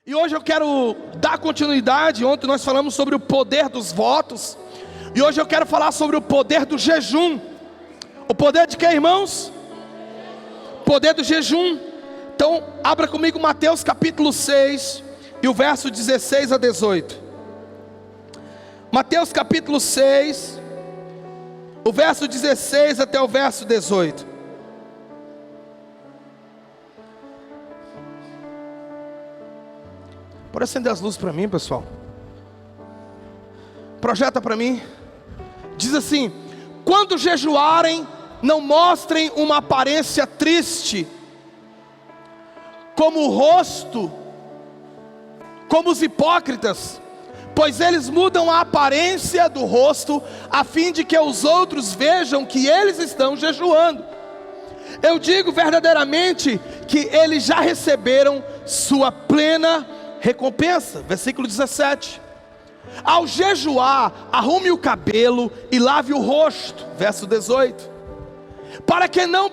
E hoje eu quero dar continuidade. Ontem nós falamos sobre o poder dos votos, e hoje eu quero falar sobre o poder do jejum. O poder de quê, irmãos? Poder do jejum. Então abra comigo Mateus capítulo 6 e o verso 16 a 18. Mateus capítulo 6, o verso 16 até o verso 18. Pode acender as luzes para mim, pessoal. Projeta para mim. Diz assim: quando jejuarem, não mostrem uma aparência triste, como o rosto, como os hipócritas, pois eles mudam a aparência do rosto, a fim de que os outros vejam que eles estão jejuando. Eu digo verdadeiramente que eles já receberam sua plena recompensa. Versículo 17. Ao jejuar, arrume o cabelo e lave o rosto. Verso 18. Para que não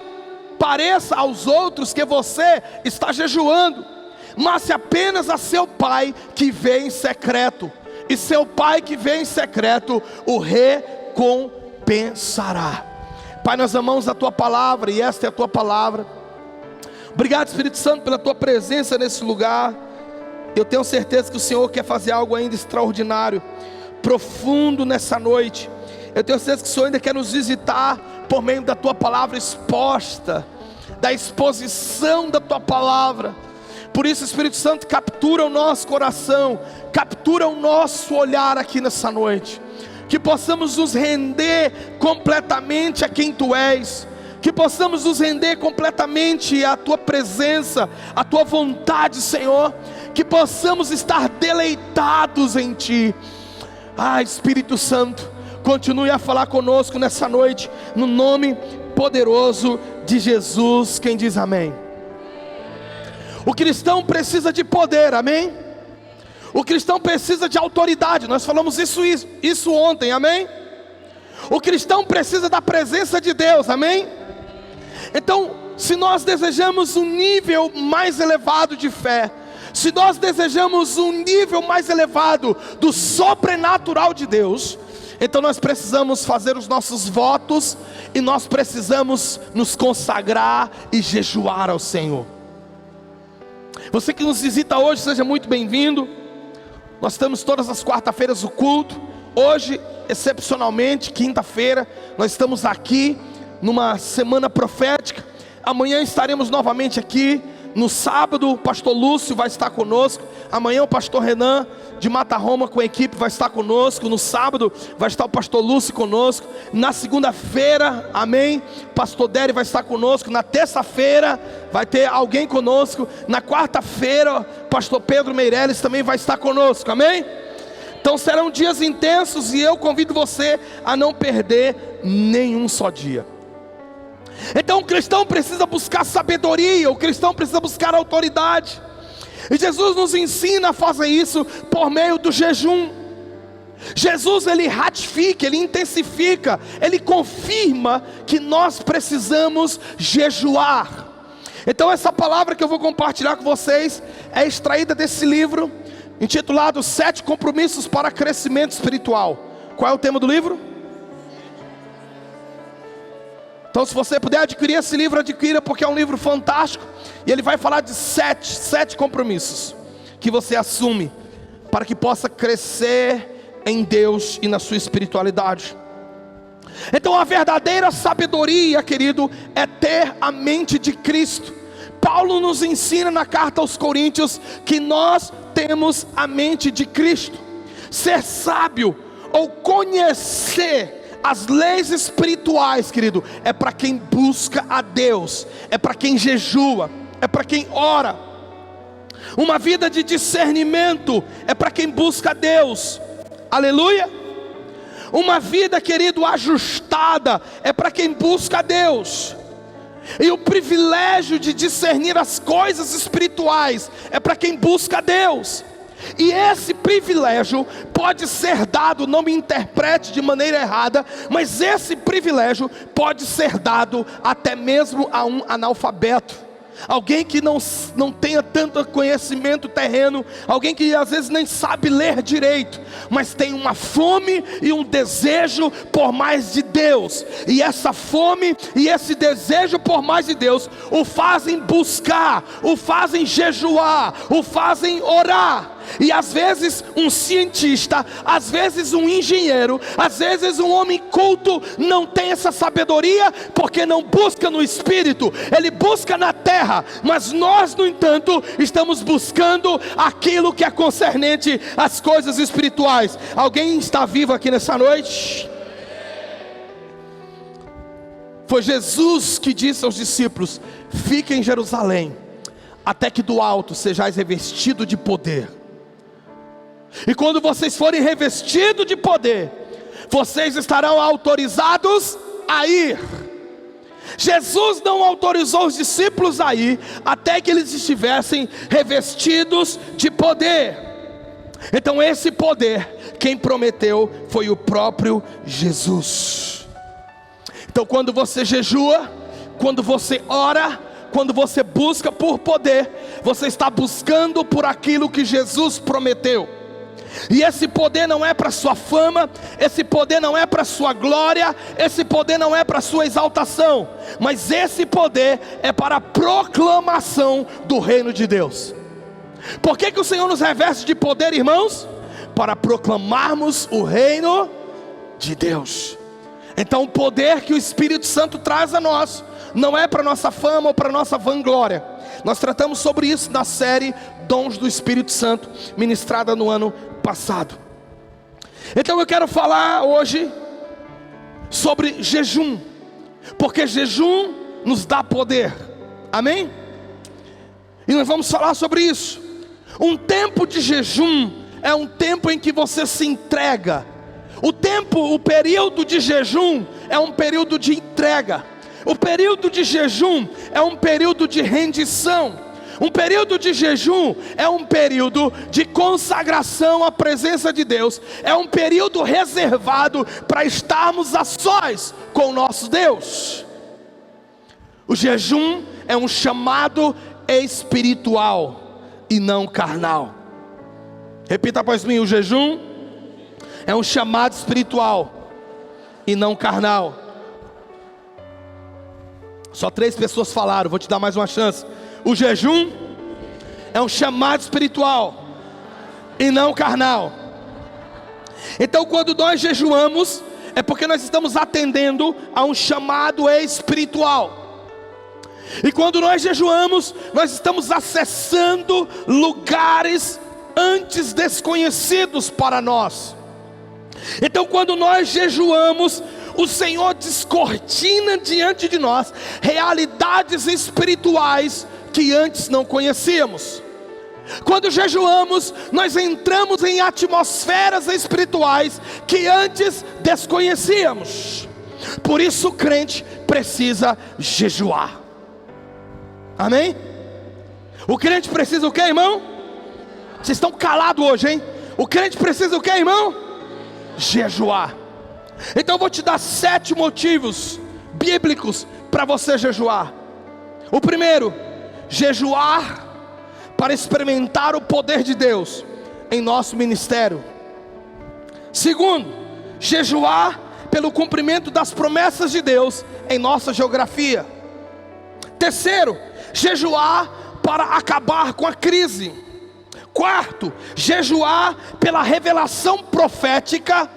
pareça aos outros que você está jejuando, mas apenas a seu pai que vê em secreto, e seu pai que vê em secreto o recompensará. Pai, nós amamos a tua palavra, e esta é a tua palavra. Obrigado, Espírito Santo, pela tua presença nesse lugar. Eu tenho certeza que o Senhor quer fazer algo ainda extraordinário, profundo nessa noite. Eu tenho certeza que o Senhor ainda quer nos visitar por meio da tua palavra exposta, da exposição da tua palavra. Por isso, Espírito Santo, captura o nosso coração, captura o nosso olhar aqui nessa noite. Que possamos nos render completamente a quem tu és, que possamos nos render completamente à tua presença, à tua vontade, Senhor. Que possamos estar deleitados em ti. Espírito Santo, continue a falar conosco nessa noite, no nome poderoso de Jesus. Quem diz amém? O cristão precisa de poder, amém? O cristão precisa de autoridade. Nós falamos isso ontem, amém? O cristão precisa da presença de Deus, amém? Então, se nós desejamos um nível mais elevado de fé, se nós desejamos um nível mais elevado do sobrenatural de Deus, então nós precisamos fazer os nossos votos, e nós precisamos nos consagrar e jejuar ao Senhor. Você que nos visita hoje, seja muito bem-vindo. Nós temos todas as quarta-feiras o culto. Hoje, excepcionalmente, quinta-feira, nós estamos aqui numa semana profética. Amanhã estaremos novamente aqui. No sábado o pastor Lúcio vai estar conosco. Amanhã o pastor Renan de Mata Roma com a equipe vai estar conosco. No sábado vai estar o pastor Lúcio conosco. Na segunda-feira, amém, pastor Déry vai estar conosco. Na terça-feira vai ter alguém conosco. Na quarta-feira pastor Pedro Meirelles também vai estar conosco, amém? Então serão dias intensos, e eu convido você a não perder nenhum só dia. Então o cristão precisa buscar sabedoria, o cristão precisa buscar autoridade, e Jesus nos ensina a fazer isso por meio do jejum. Jesus, ele ratifica, ele intensifica, ele confirma que nós precisamos jejuar. Então essa palavra que eu vou compartilhar com vocês é extraída desse livro intitulado 7 compromissos para crescimento espiritual. Qual é o tema do livro? Então, se você puder adquirir esse livro, adquira, porque é um livro fantástico. E ele vai falar de sete compromissos que você assume para que possa crescer em Deus e na sua espiritualidade. Então a verdadeira sabedoria, querido, é ter a mente de Cristo. Paulo nos ensina na carta aos Coríntios que nós temos a mente de Cristo. Ser sábio ou conhecer as leis espirituais, querido, é para quem busca a Deus, é para quem jejua, é para quem ora. Uma vida de discernimento é para quem busca a Deus, aleluia. Uma vida, querido, ajustada é para quem busca a Deus. E o privilégio de discernir as coisas espirituais é para quem busca a Deus. E esse privilégio pode ser dado, não me interprete de maneira errada, mas esse privilégio pode ser dado até mesmo a um analfabeto. alguém que não tenha tanto conhecimento terreno, alguém que às vezes nem sabe ler direito, mas tem uma fome e um desejo por mais de Deus, e essa fome e esse desejo por mais de Deus o fazem buscar, o fazem jejuar, o fazem orar. E às vezes um cientista, às vezes um engenheiro, às vezes um homem culto não tem essa sabedoria, porque não busca no Espírito, ele busca na terra. Mas nós, no entanto, estamos buscando aquilo que é concernente às coisas espirituais. Alguém está vivo aqui nessa noite? Foi Jesus que disse aos discípulos: fiquem em Jerusalém, até que do alto sejais revestidos de poder. E quando vocês forem revestidos de poder, vocês estarão autorizados a ir. Jesus não autorizou os discípulos a ir até que eles estivessem revestidos de poder. Então esse poder, quem prometeu foi o próprio Jesus. Então quando você jejua, quando você ora, quando você busca por poder, você está buscando por aquilo que Jesus prometeu. E esse poder não é para sua fama, esse poder não é para sua glória, esse poder não é para sua exaltação, mas esse poder é para a proclamação do reino de Deus. Por que o Senhor nos reveste de poder, irmãos? Para proclamarmos o reino de Deus. Então o poder que o Espírito Santo traz a nós não é para nossa fama ou para nossa vanglória. Nós tratamos sobre isso na série Dons do Espírito Santo, ministrada no ano passado. Então eu quero falar hoje sobre jejum, porque jejum nos dá poder, amém? E nós vamos falar sobre isso. Um tempo de jejum é um tempo em que você se entrega. O período de jejum é um período de entrega. O período de jejum é um período de rendição. Um período de jejum é um período de consagração à presença de Deus. É um período reservado para estarmos a sós com o nosso Deus. O jejum é um chamado espiritual e não carnal. Repita após mim: o jejum é um chamado espiritual e não carnal. Só 3 pessoas falaram, vou te dar mais uma chance. O jejum é um chamado espiritual e não carnal. Então quando nós jejuamos, é porque nós estamos atendendo a um chamado espiritual. E quando nós jejuamos, nós estamos acessando lugares antes desconhecidos para nós. Então quando nós jejuamos, o Senhor descortina diante de nós realidades espirituais que antes não conhecíamos. Quando jejuamos, nós entramos em atmosferas espirituais que antes desconhecíamos. Por isso o crente precisa jejuar. Amém? O crente precisa o que, irmão? Vocês estão calados hoje, hein? O crente precisa o que, irmão? Jejuar. Então eu vou te dar 7 motivos bíblicos para você jejuar. O primeiro: jejuar para experimentar o poder de Deus em nosso ministério. Segundo, jejuar pelo cumprimento das promessas de Deus em nossa geografia. Terceiro, jejuar para acabar com a crise. Quarto, jejuar pela revelação profética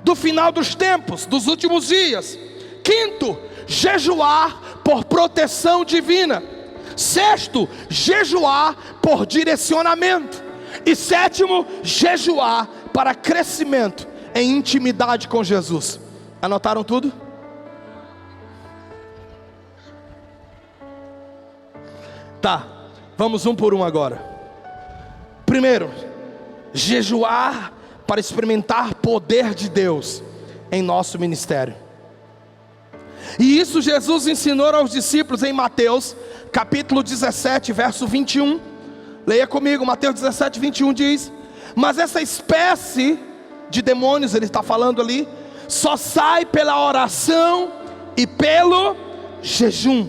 do final dos tempos, dos últimos dias. Quinto, jejuar por proteção divina. Sexto, jejuar por direcionamento. E sétimo, jejuar para crescimento em intimidade com Jesus. Anotaram tudo? Tá, vamos um por um agora. Primeiro, jejuar para experimentar poder de Deus em nosso ministério. E isso Jesus ensinou aos discípulos em Mateus capítulo 17, verso 21. Leia comigo, Mateus 17, 21 diz: mas essa espécie de demônios, ele está falando ali, só sai pela oração e pelo jejum.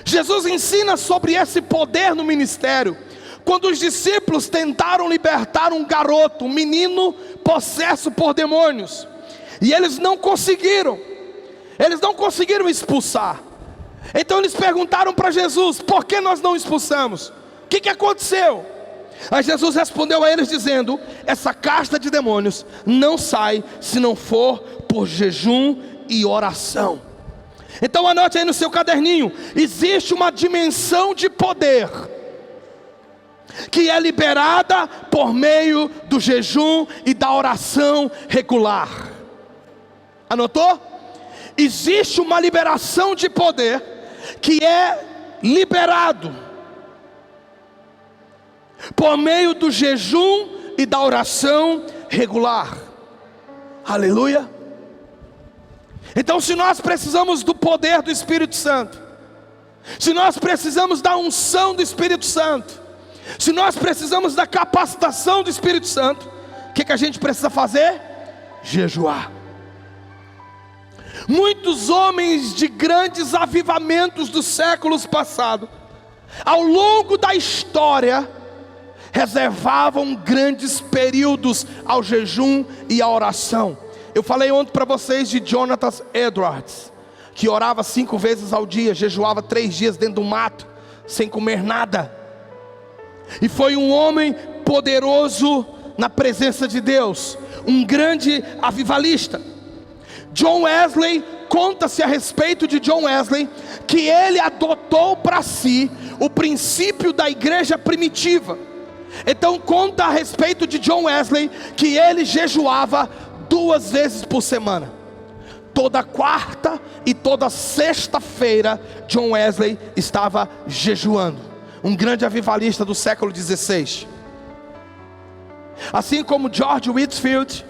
Jesus ensina sobre esse poder no ministério, quando os discípulos tentaram libertar um garoto, um menino possesso por demônios, e eles não conseguiram expulsar. Então eles perguntaram para Jesus: por que nós não expulsamos? O que aconteceu? Aí Jesus respondeu a eles dizendo: essa casta de demônios não sai se não for por jejum e oração. Então anote aí no seu caderninho: existe uma dimensão de poder que é liberada por meio do jejum e da oração regular. Anotou? Existe uma liberação de poder que é liberado por meio do jejum e da oração regular. Aleluia. Então, se nós precisamos do poder do Espírito Santo, se nós precisamos da unção do Espírito Santo, se nós precisamos da capacitação do Espírito Santo, o que a gente precisa fazer? Jejuar. Muitos homens de grandes avivamentos dos séculos passados, ao longo da história, reservavam grandes períodos ao jejum e à oração. Eu falei ontem para vocês de Jonathan Edwards, que orava 5 vezes ao dia, jejuava 3 dias dentro do mato, sem comer nada. E foi um homem poderoso na presença de Deus, um grande avivalista. John Wesley, conta-se a respeito de John Wesley, que ele adotou para si o princípio da igreja primitiva. Então conta a respeito de John Wesley, que ele jejuava 2 vezes por semana. Toda quarta e toda sexta-feira, John Wesley estava jejuando. Um grande avivalista do século XVI. Assim como George Whitefield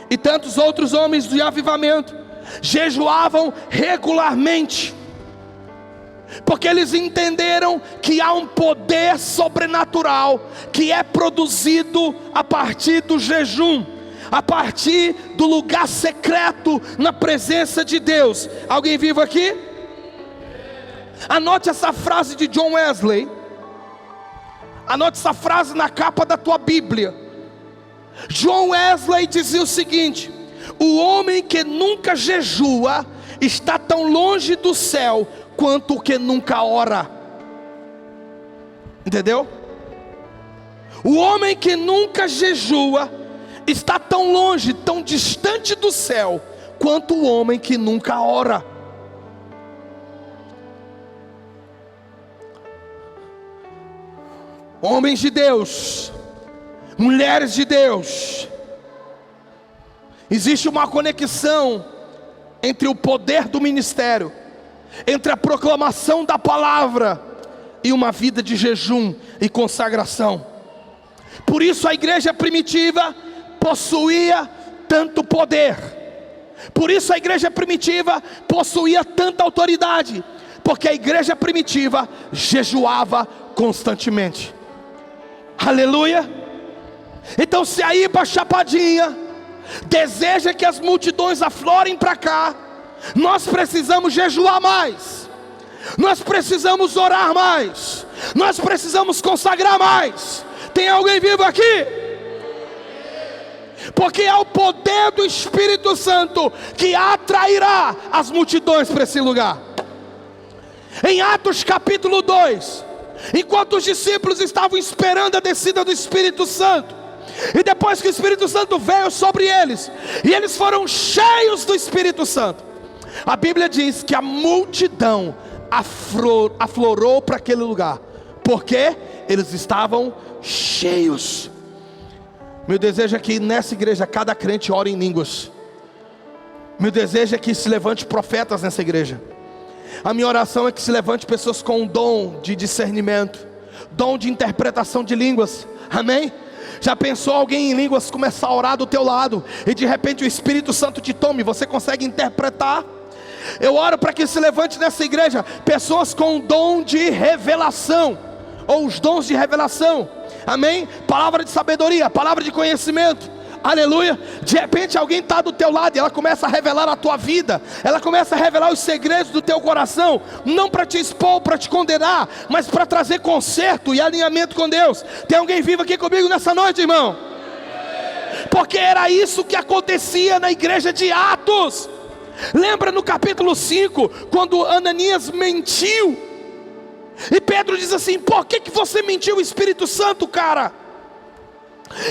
e tantos outros homens de avivamento, jejuavam regularmente, porque eles entenderam que há um poder sobrenatural que é produzido a partir do jejum, a partir do lugar secreto na presença de Deus. Alguém vivo aqui? Anote essa frase de John Wesley, anote essa frase na capa da tua Bíblia. John Wesley dizia o seguinte: o homem que nunca jejua está tão longe do céu quanto o que nunca ora. Entendeu? O homem que nunca jejua está tão longe, tão distante do céu, quanto o homem que nunca ora. Homens de Deus, mulheres de Deus, existe uma conexão entre o poder do ministério, entre a proclamação da palavra e uma vida de jejum e consagração. Por isso a igreja primitiva possuía tanto poder, por isso a igreja primitiva possuía tanta autoridade, porque a igreja primitiva jejuava constantemente. Aleluia. Então, se a Iba Chapadinha deseja que as multidões aflorem para cá, nós precisamos jejuar mais, nós precisamos orar mais, nós precisamos consagrar mais. Tem alguém vivo aqui? Porque é o poder do Espírito Santo que atrairá as multidões para esse lugar. Em Atos capítulo 2, enquanto os discípulos estavam esperando a descida do Espírito Santo, e depois que o Espírito Santo veio sobre eles, e eles foram cheios do Espírito Santo, a Bíblia diz que a multidão aflorou para aquele lugar, porque eles estavam cheios. Meu desejo é que nessa igreja cada crente ore em línguas. Meu desejo é que se levante profetas nessa igreja. A minha oração é que se levante pessoas com dom de discernimento, dom de interpretação de línguas. Amém? Já pensou alguém em línguas começar a orar do teu lado e de repente o Espírito Santo te tome, você consegue interpretar? Eu oro para que se levante nessa igreja pessoas com dom de revelação, ou os dons de revelação. Amém? Palavra de sabedoria, palavra de conhecimento, Aleluia. De repente alguém está do teu lado e ela começa a revelar a tua vida, ela começa a revelar os segredos do teu coração, não para te expor, para te condenar, mas para trazer conserto e alinhamento com Deus. Tem alguém vivo aqui comigo nessa noite, irmão? Porque era isso que acontecia na igreja de Atos. Lembra no capítulo 5, quando Ananias mentiu, e Pedro diz assim: por que você mentiu o Espírito Santo, cara?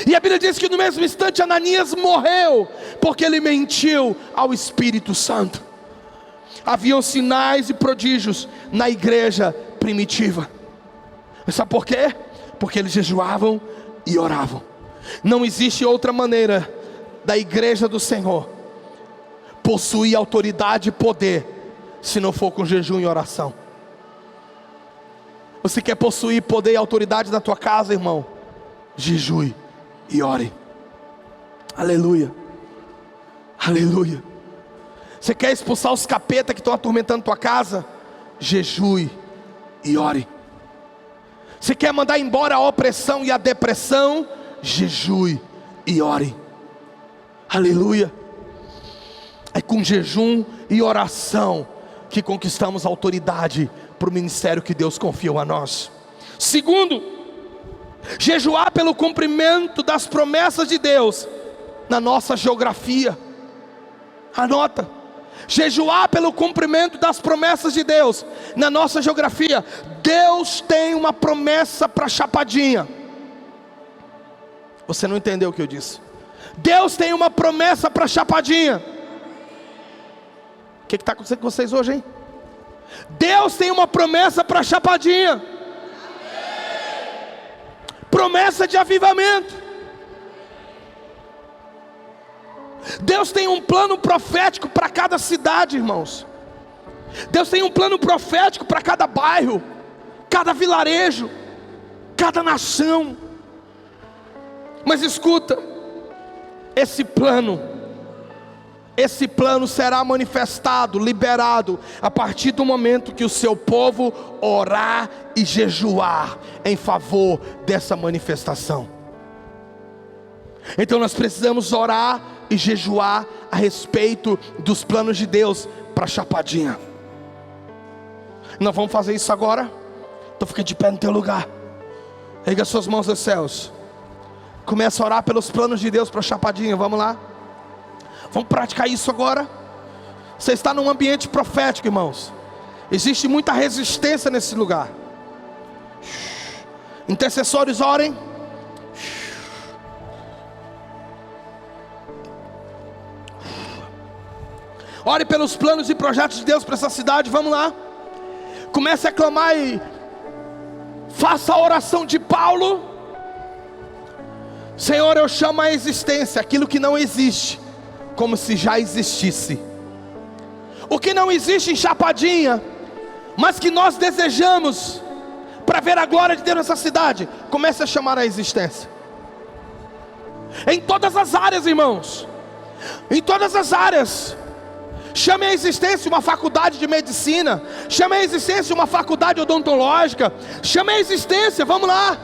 E a Bíblia diz que no mesmo instante Ananias morreu, porque ele mentiu ao Espírito Santo. Haviam sinais e prodígios na igreja primitiva. Sabe por quê? Porque eles jejuavam e oravam. Não existe outra maneira da igreja do Senhor possuir autoridade e poder se não for com jejum e oração. Você quer possuir poder e autoridade na tua casa, irmão? Jejue e ore. Aleluia. Aleluia. Você quer expulsar os capetas que estão atormentando tua casa? Jejue e ore. Você quer mandar embora a opressão e a depressão? Jejue e ore. Aleluia. É com jejum e oração que conquistamos autoridade para o ministério que Deus confiou a nós. Segundo, jejuar pelo cumprimento das promessas de Deus na nossa geografia. Anota: jejuar pelo cumprimento das promessas de Deus na nossa geografia. Deus tem uma promessa para Chapadinha. Você não entendeu o que eu disse? Deus tem uma promessa para Chapadinha. O que está acontecendo com vocês hoje, hein? Deus tem uma promessa para Chapadinha. Promessa de avivamento. Deus tem um plano profético para cada cidade, irmãos. Deus tem um plano profético para cada bairro, cada vilarejo, cada nação. Mas escuta, esse plano será manifestado, liberado, a partir do momento que o seu povo orar e jejuar em favor dessa manifestação. Então nós precisamos orar e jejuar a respeito dos planos de Deus para Chapadinha. Nós vamos fazer isso agora? Então fica de pé no teu lugar, erga suas mãos aos céus, começa a orar pelos planos de Deus para Chapadinha. Vamos lá, vamos praticar isso agora. Você está num ambiente profético, irmãos. Existe muita resistência nesse lugar. Intercessores, orem. Ore pelos planos e projetos de Deus para essa cidade. Vamos lá, comece a clamar e faça a oração de Paulo. Senhor, eu chamo à existência aquilo que não existe, como se já existisse. O que não existe em Chapadinha, mas que nós desejamos para ver a glória de Deus nessa cidade, comece a chamar à existência. Em todas as áreas, irmãos, em todas as áreas. Chame à existência uma faculdade de medicina, chame à existência uma faculdade odontológica, chame à existência, vamos lá,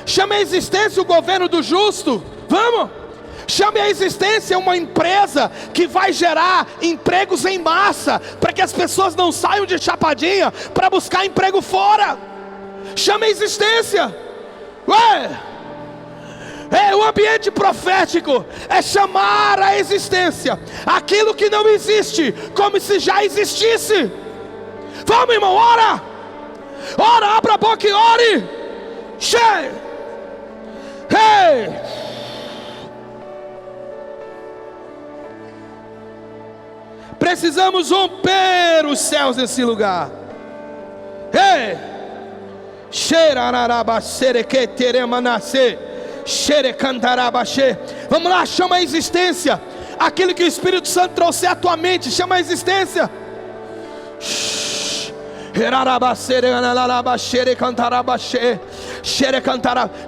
chame à existência o governo do justo, vamos, chame à existência uma empresa que vai gerar empregos em massa, para que as pessoas não saiam de Chapadinha para buscar emprego fora. Chame à existência. O ambiente profético é chamar à existência aquilo que não existe, como se já existisse. Vamos, irmão, ora, ora, abra a boca e ore. Precisamos romper os céus nesse lugar. Vamos lá, chama a existência aquilo que o Espírito Santo trouxe à tua mente. Chama a existência.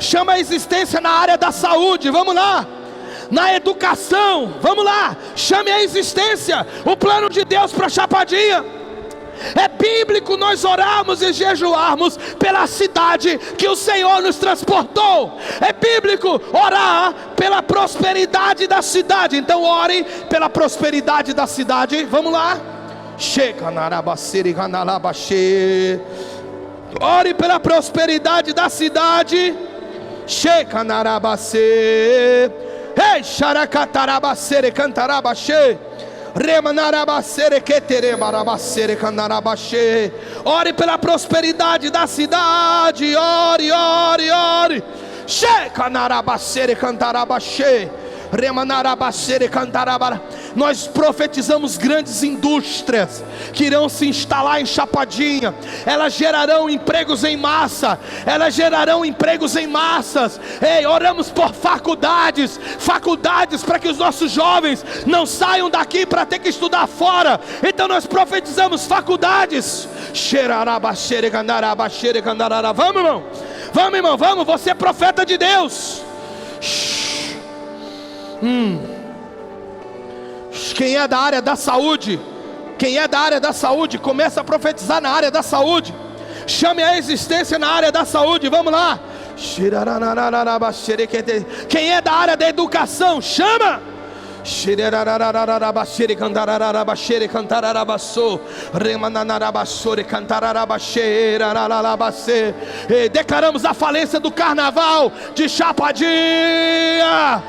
Chama a existência na área da saúde. Vamos lá, na educação. Vamos lá, chame a existência o plano de Deus para Chapadinha. É bíblico nós orarmos e jejuarmos pela cidade que o Senhor nos transportou. É bíblico orar pela prosperidade da cidade. Então ore pela prosperidade da cidade. Vamos lá. Ore pela prosperidade da cidade. Ei, xaracatarabacere cantarabachê. Ore pela prosperidade da cidade. Ore, ore, ore. Nós profetizamos grandes indústrias que irão se instalar em Chapadinha. Elas gerarão empregos em massa. Elas gerarão empregos em massas. Ei, oramos por faculdades para que os nossos jovens não saiam daqui para ter que estudar fora. Então nós profetizamos faculdades. Vamos, irmão. Vamos, irmão, vamos. Você é profeta de Deus. Quem é da área da saúde, começa a profetizar na área da saúde. Chame a existência na área da saúde. Vamos lá. Quem é da área da educação, chama. Declaramos a falência do carnaval de Chapadinha.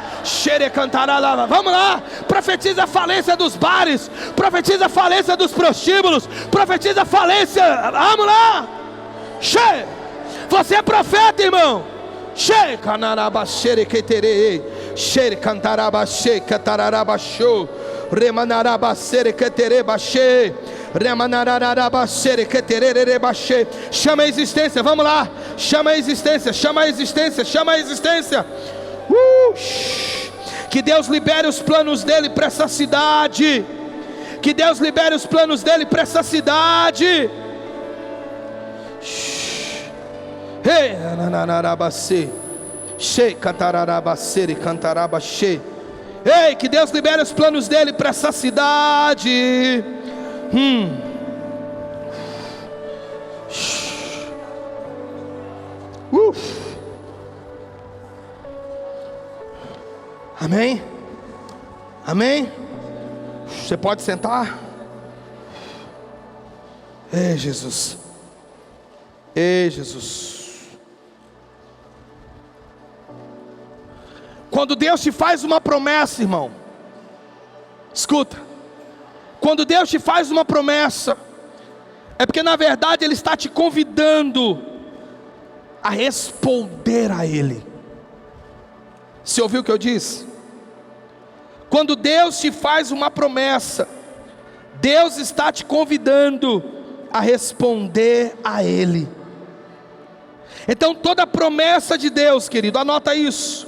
Vamos lá, profetiza a falência dos bares, profetiza a falência dos prostíbulos, profetiza a falência. Vamos lá. Você é profeta, irmão. Chama a existência, vamos lá. Chama a existência, chama a existência, chama a existência. Que Deus libere os planos dele para essa cidade. Que Deus libere os planos dele para essa cidade. Ei, que Deus libere os planos dele para essa cidade. Amém? Amém? Você pode sentar? Ei, Jesus. Ei, Jesus. Quando Deus te faz uma promessa, irmão, escuta. Quando Deus te faz uma promessa, é porque na verdade Ele está te convidando a responder a Ele. Você ouviu o que eu disse? Quando Deus te faz uma promessa, Deus está te convidando a responder a Ele. Então toda promessa de Deus, querido, anota isso,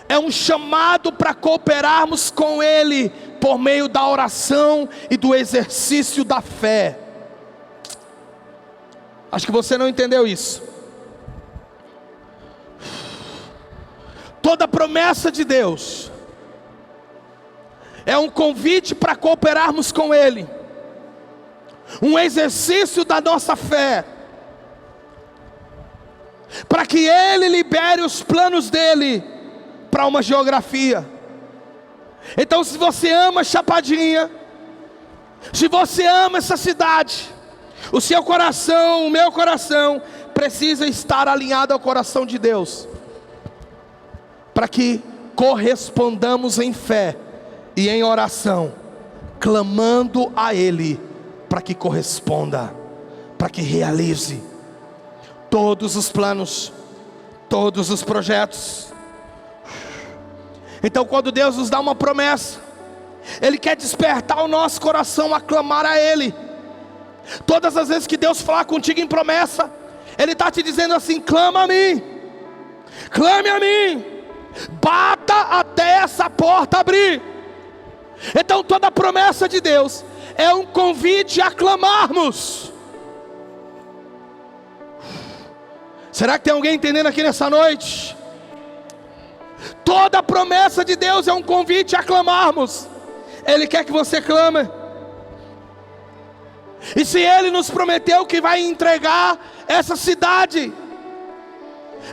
é um chamado para cooperarmos com Ele por meio da oração e do exercício da fé. Acho que você não entendeu isso. Toda promessa de Deus é um convite para cooperarmos com Ele, um exercício da nossa fé, para que Ele libere os planos dEle para uma geografia. Então, se você ama Chapadinha, se você ama essa cidade, o seu coração, o meu coração, precisa estar alinhado ao coração de Deus, para que correspondamos em fé e em oração, clamando a Ele, para que corresponda, para que realize todos os planos, todos os projetos. Então, quando Deus nos dá uma promessa, Ele quer despertar o nosso coração a clamar a Ele. Todas as vezes que Deus falar contigo em promessa, Ele está te dizendo assim: clama a mim, clame a mim, bata até essa porta abrir. Então toda promessa de Deus é um convite a clamarmos. Será que tem alguém entendendo aqui nessa noite? Toda promessa de Deus é um convite a clamarmos. Ele quer que você clame. E se Ele nos prometeu que vai entregar essa cidade,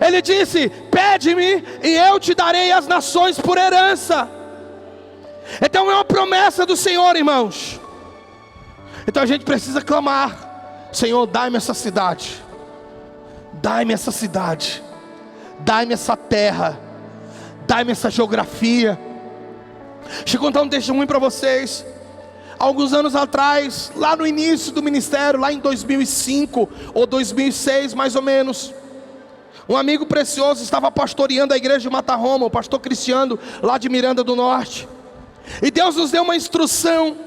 Ele disse: pede-me e eu te darei as nações por herança. Então é uma promessa do Senhor, irmãos. Então a gente precisa clamar: Senhor, dai-me essa cidade, dai-me essa cidade, dai-me essa terra, dai-me essa geografia. Deixa eu contar um testemunho para vocês. Alguns anos atrás, lá no início do ministério, lá em 2005 ou 2006 mais ou menos, um amigo precioso estava pastoreando a igreja de Mata Roma, o pastor Cristiano, lá de Miranda do Norte. E Deus nos deu uma instrução,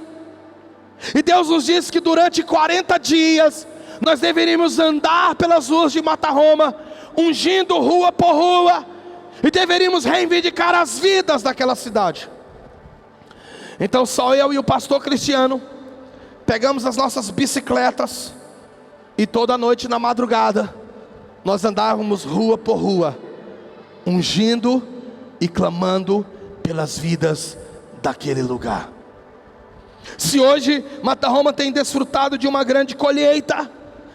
e Deus nos disse que durante 40 dias nós deveríamos andar pelas ruas de Mata Roma, ungindo rua por rua, e deveríamos reivindicar as vidas daquela cidade. Então só eu e o pastor Cristiano pegamos as nossas bicicletas, e toda noite na madrugada nós andávamos rua por rua, ungindo e clamando pelas vidas daquele lugar. Se hoje Mata Roma tem desfrutado de uma grande colheita,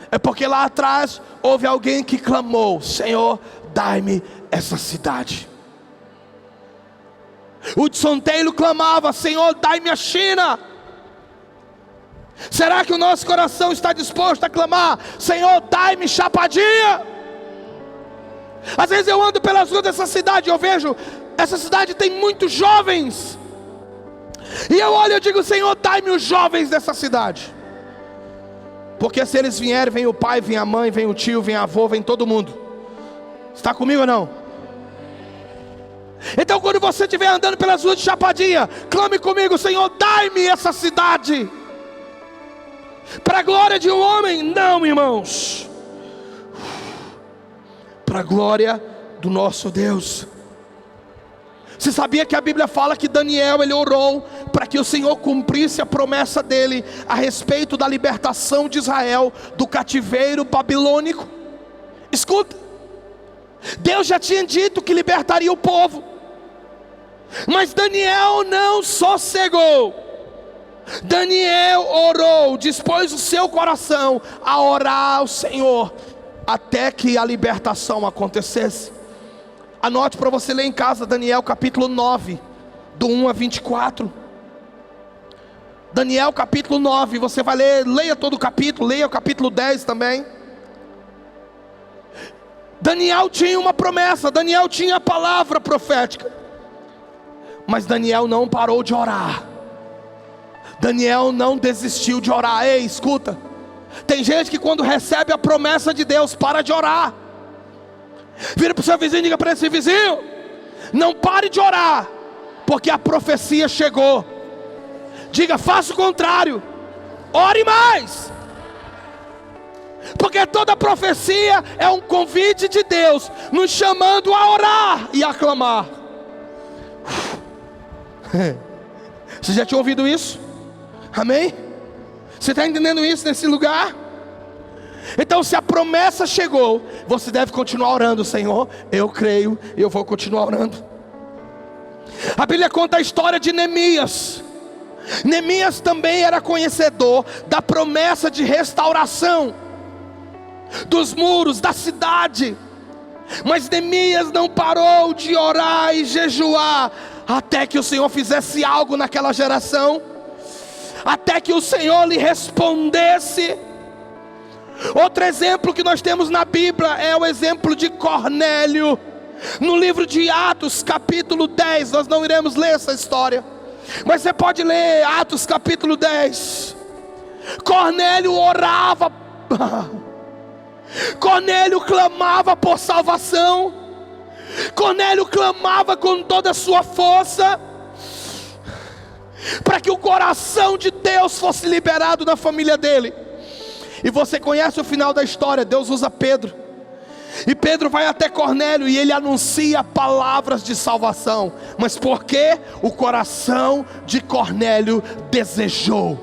é porque lá atrás houve alguém que clamou: Senhor, dai-me essa cidade. Hudson Taylor clamava: Senhor, dai-me a China. Será que o nosso coração está disposto a clamar: Senhor, dai-me Chapadinha? Às vezes eu ando pelas ruas dessa cidade e eu vejo, essa cidade tem muitos jovens, e eu olho e digo: Senhor, dai-me os jovens dessa cidade. Porque se eles vierem, vem o pai, vem a mãe, vem o tio, vem a avô, vem todo mundo. Está comigo ou não? Então quando você estiver andando pelas ruas de Chapadinha, clame comigo: Senhor, dai-me essa cidade. Para a glória de um homem? Não, irmãos, para a glória do nosso Deus. Você sabia que a Bíblia fala que Daniel, ele orou para que o Senhor cumprisse a promessa dele a respeito da libertação de Israel do cativeiro babilônico? Escuta, Deus já tinha dito que libertaria o povo, mas Daniel não sossegou. Daniel orou, dispôs o seu coração a orar ao Senhor até que a libertação acontecesse. Anote para você ler em casa, Daniel capítulo 9, do 1 a 24. Daniel capítulo 9, você vai ler, leia todo o capítulo, leia o capítulo 10 também. Daniel tinha uma promessa, Daniel tinha a palavra profética, mas Daniel não parou de orar. Daniel não desistiu de orar. Ei, escuta, tem gente que quando recebe a promessa de Deus, para de orar. Vira para o seu vizinho e diga para esse vizinho: não pare de orar, porque a profecia chegou. Diga: faça o contrário, ore mais. Porque toda profecia é um convite de Deus, nos chamando a orar e a clamar. Você já tinha ouvido isso? Amém? Você está entendendo isso nesse lugar? Então se a promessa chegou, você deve continuar orando. Senhor, eu creio e eu vou continuar orando. A Bíblia conta a história de Neemias. Neemias também era conhecedor da promessa de restauração dos muros da cidade, mas Neemias não parou de orar e jejuar até que o Senhor fizesse algo naquela geração, até que o Senhor lhe respondesse. Outro exemplo que nós temos na Bíblia é o exemplo de Cornélio. No livro de Atos capítulo 10, nós não iremos ler essa história, mas você pode ler Atos capítulo 10. Cornélio orava, Cornélio clamava por salvação, Cornélio clamava com toda a sua força, para que o coração de Deus fosse liberado na família dele. E você conhece o final da história. Deus usa Pedro, e Pedro vai até Cornélio e ele anuncia palavras de salvação. Mas por quê? O coração de Cornélio desejou.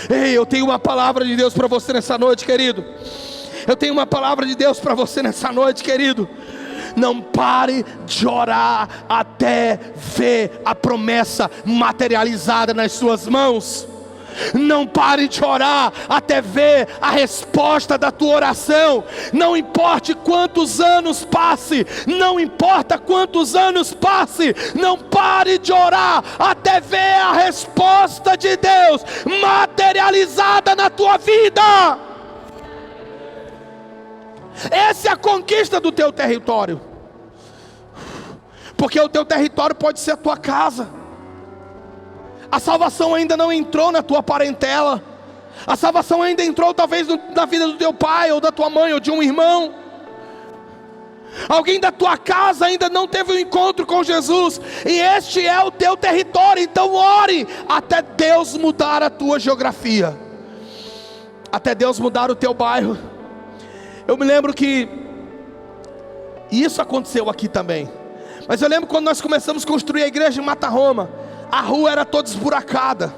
Ei, eu tenho uma palavra de Deus para você nessa noite, querido. Eu tenho uma palavra de Deus para você nessa noite, querido. Não pare de orar até ver a promessa materializada nas suas mãos. Não pare de orar até ver a resposta da tua oração. Não importa quantos anos passe, não importa quantos anos passe, não pare de orar até ver a resposta de Deus materializada na tua vida. Essa é a conquista do teu território. Porque o teu território pode ser a tua casa. A salvação ainda não entrou na tua parentela. A salvação ainda entrou talvez na vida do teu pai, ou da tua mãe, ou de um irmão. Alguém da tua casa ainda não teve um encontro com Jesus, e este é o teu território. Então ore até Deus mudar a tua geografia, até Deus mudar o teu bairro. Eu me lembro que isso aconteceu aqui também. Mas eu lembro quando nós começamos a construir a igreja em Mata Roma, a rua era toda esburacada.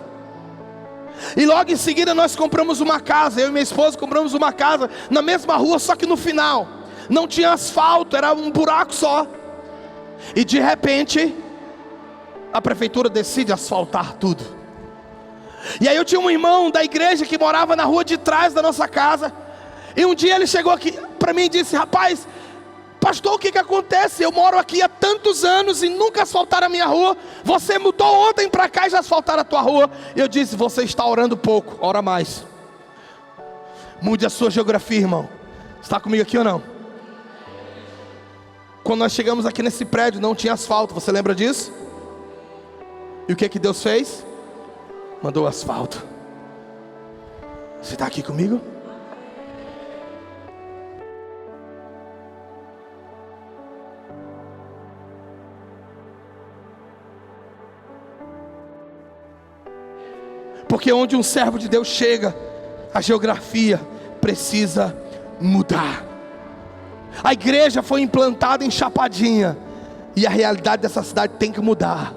E logo em seguida nós compramos uma casa. Eu e minha esposa compramos uma casa na mesma rua, só que no final não tinha asfalto, era um buraco só. E de repente a prefeitura decide asfaltar tudo. E aí eu tinha um irmão da igreja que morava na rua de trás da nossa casa. E um dia ele chegou aqui para mim e disse: rapaz, pastor, o que acontece? Eu moro aqui há tantos anos e nunca asfaltaram a minha rua. Você mudou ontem para cá e já asfaltaram a tua rua. E eu disse: você está orando pouco, ora mais. Mude a sua geografia, irmão. Está comigo aqui ou não? Quando nós chegamos aqui nesse prédio não tinha asfalto, você lembra disso? E o que Deus fez? Mandou asfalto. Você está aqui comigo? Porque onde um servo de Deus chega, a geografia precisa mudar. A igreja foi implantada em Chapadinha, e a realidade dessa cidade tem que mudar.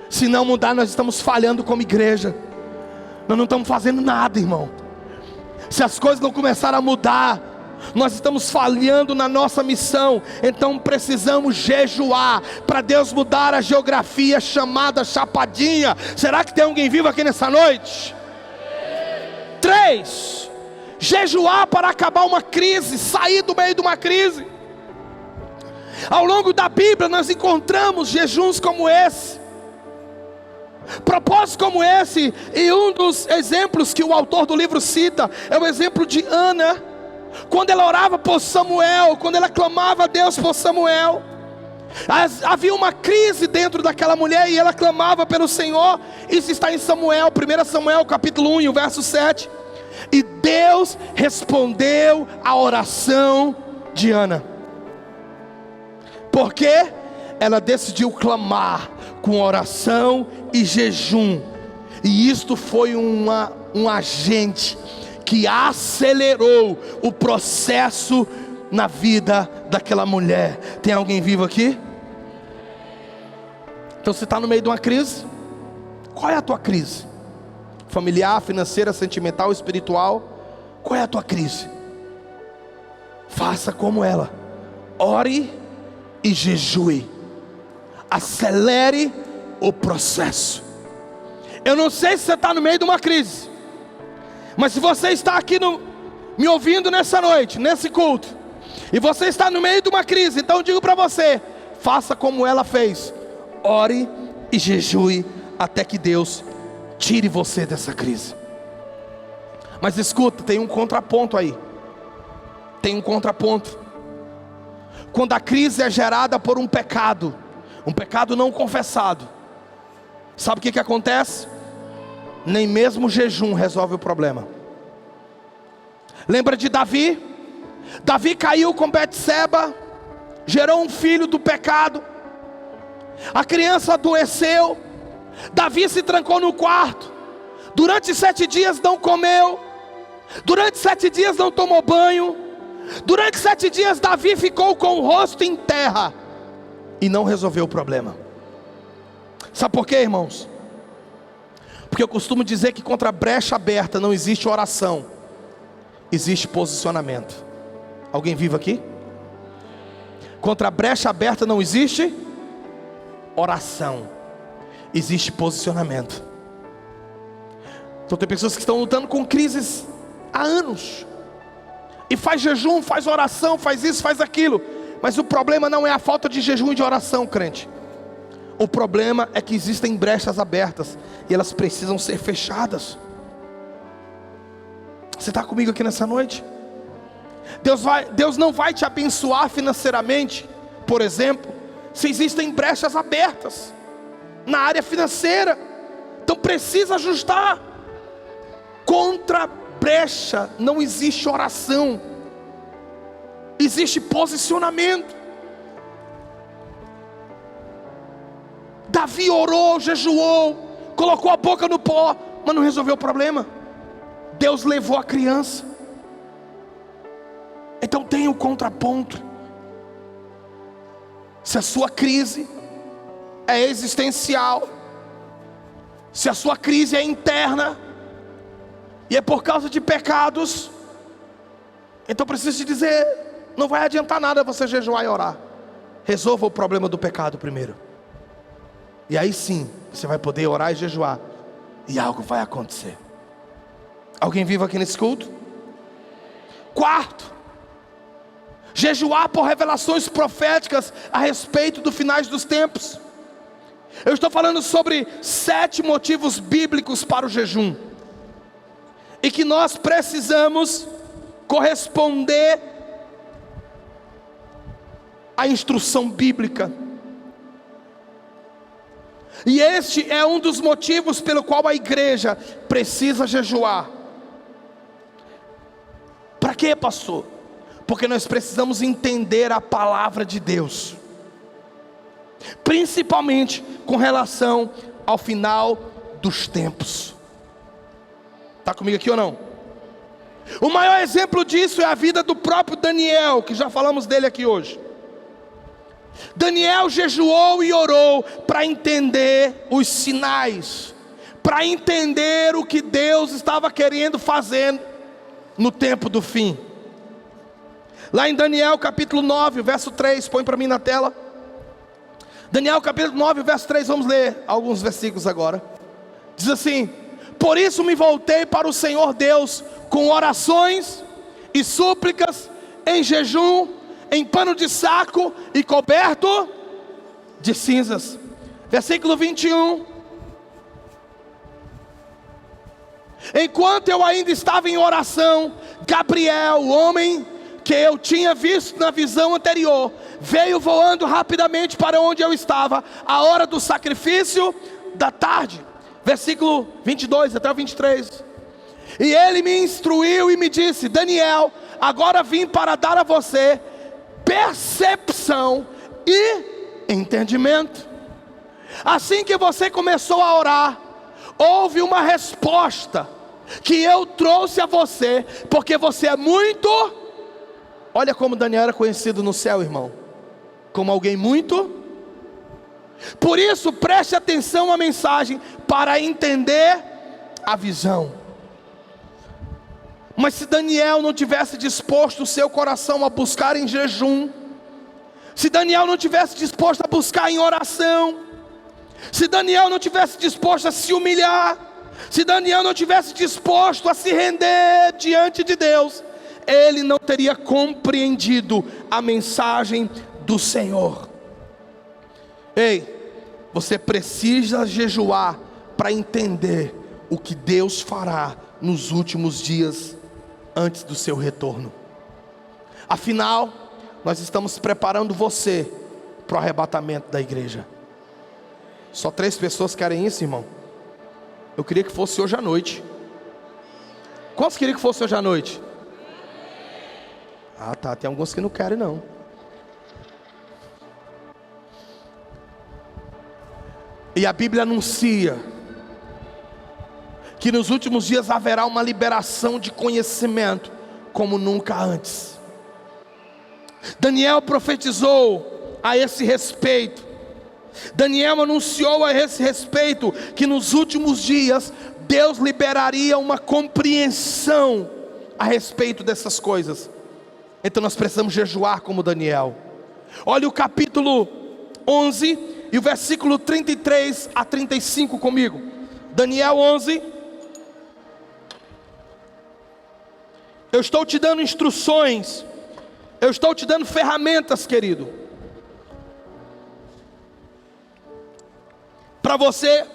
Se não mudar, nós estamos falhando como igreja. Nós não estamos fazendo nada, irmão. Se as coisas não começarem a mudar, nós estamos falhando na nossa missão. Então precisamos jejuar para Deus mudar a geografia chamada Chapadinha. Será que tem alguém vivo aqui nessa noite? 3. Jejuar para acabar uma crise, sair do meio de uma crise. Ao longo da Bíblia nós encontramos jejuns como esse, propósitos como esse. E um dos exemplos que o autor do livro cita é o exemplo de Ana, quando ela orava por Samuel, quando ela clamava a Deus por Samuel. Havia uma crise dentro daquela mulher e ela clamava pelo Senhor. Isso está em Samuel, 1 Samuel capítulo 1, verso 7. E Deus respondeu a oração de Ana, porque ela decidiu clamar com oração e jejum. E isto foi um agente que acelerou o processo na vida daquela mulher. Tem alguém vivo aqui? Então você está no meio de uma crise. Qual é a tua crise? Familiar, financeira, sentimental, espiritual? Qual é a tua crise? Faça como ela. Ore e jejue. Acelere o processo. Eu não sei se você está no meio de uma crise, mas se você está aqui me ouvindo nessa noite, nesse culto, e você está no meio de uma crise, então eu digo para você: faça como ela fez. Ore e jejue até que Deus tire você dessa crise. Mas escuta, tem um contraponto aí. Tem um contraponto. Quando a crise é gerada por um pecado não confessado, sabe o que acontece? Nem mesmo o jejum resolve o problema. Lembra de Davi? Davi caiu com Betseba, gerou um filho do pecado. A criança adoeceu. Davi se trancou no quarto. Durante 7 dias não comeu. Durante 7 dias não tomou banho. Durante 7 dias Davi ficou com o rosto em terra e não resolveu o problema. Sabe por quê, irmãos? Porque eu costumo dizer que contra a brecha aberta não existe oração, existe posicionamento. Alguém vivo aqui? Contra a brecha aberta não existe oração, existe posicionamento. Então tem pessoas que estão lutando com crises há anos, e faz jejum, faz oração, faz isso, faz aquilo, mas o problema não é a falta de jejum e de oração, crente. O problema é que existem brechas abertas, e elas precisam ser fechadas. Você está comigo aqui nessa noite? Deus não vai te abençoar financeiramente, por exemplo, se existem brechas abertas na área financeira. Então precisa ajustar. Contra brecha não existe oração, existe posicionamento. Davi orou, jejuou, colocou a boca no pó, mas não resolveu o problema. Deus levou a criança. Então tem o contraponto. Se a sua crise é existencial, se a sua crise é interna, e é por causa de pecados, então preciso te dizer, não vai adiantar nada você jejuar e orar. Resolva o problema do pecado primeiro, e aí sim, você vai poder orar e jejuar, e algo vai acontecer. Alguém vivo aqui nesse culto? Quarto, jejuar por revelações proféticas a respeito dos finais dos tempos. Eu estou falando sobre 7 motivos bíblicos para o jejum, e que nós precisamos corresponder à instrução bíblica. E este é um dos motivos pelo qual a igreja precisa jejuar. Para quê, pastor? Porque nós precisamos entender a palavra de Deus, principalmente com relação ao final dos tempos. Está comigo aqui ou não? O maior exemplo disso é a vida do próprio Daniel, que já falamos dele aqui hoje. Daniel jejuou e orou para entender os sinais, para entender o que Deus estava querendo fazer no tempo do fim. Lá em Daniel capítulo 9, verso 3, põe para mim na tela. Daniel capítulo 9, verso 3, vamos ler alguns versículos agora. Diz assim: por isso me voltei para o Senhor Deus com orações e súplicas, em jejum, em pano de saco e coberto de cinzas. Versículo 21. Enquanto eu ainda estava em oração, Gabriel, o homem que eu tinha visto na visão anterior, veio voando rapidamente para onde eu estava, à hora do sacrifício da tarde. Versículo 22 até o 23. E ele me instruiu e me disse: Daniel, agora vim para dar a você percepção e entendimento. Assim que você começou a orar, houve uma resposta que eu trouxe a você, porque você é muito... Olha como Daniel era conhecido no céu, irmão, como alguém muito... Por isso preste atenção à mensagem para entender a visão. Mas se Daniel não tivesse disposto o seu coração a buscar em jejum, se Daniel não tivesse disposto a buscar em oração, se Daniel não tivesse disposto a se humilhar, se Daniel não tivesse disposto a se render diante de Deus, ele não teria compreendido a mensagem do Senhor. Ei, você precisa jejuar para entender o que Deus fará nos últimos dias antes do seu retorno. Afinal, nós estamos preparando você para o arrebatamento da igreja. Só 3 pessoas querem isso, irmão? Eu queria que fosse hoje à noite. Quantos queriam que fosse hoje à noite? Ah tá, tem alguns que não querem não. E a Bíblia anuncia que nos últimos dias haverá uma liberação de conhecimento como nunca antes. Daniel profetizou a esse respeito. Daniel anunciou a esse respeito que nos últimos dias Deus liberaria uma compreensão a respeito dessas coisas. Então nós precisamos jejuar como Daniel. Olha o capítulo 11 e o versículo 33 a 35 comigo. Daniel 11, eu estou te dando instruções, eu estou te dando ferramentas, querido, para você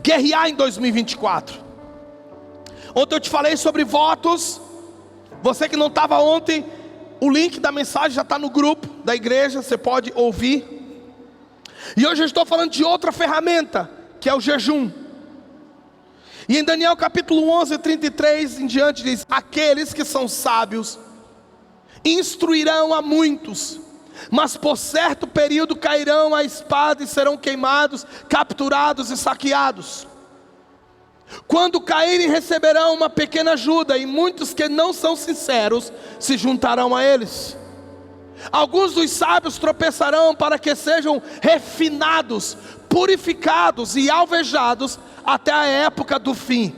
guerrear em 2024. Ontem eu te falei sobre votos. Você que não estava ontem, o link da mensagem já está no grupo da igreja, você pode ouvir. E hoje eu estou falando de outra ferramenta, que é o jejum. E em Daniel capítulo 11, 33 em diante diz: aqueles que são sábios instruirão a muitos, mas por certo período cairão a espada e serão queimados, capturados e saqueados. Quando caírem receberão uma pequena ajuda, e muitos que não são sinceros se juntarão a eles. Alguns dos sábios tropeçarão para que sejam refinados, purificados e alvejados até a época do fim,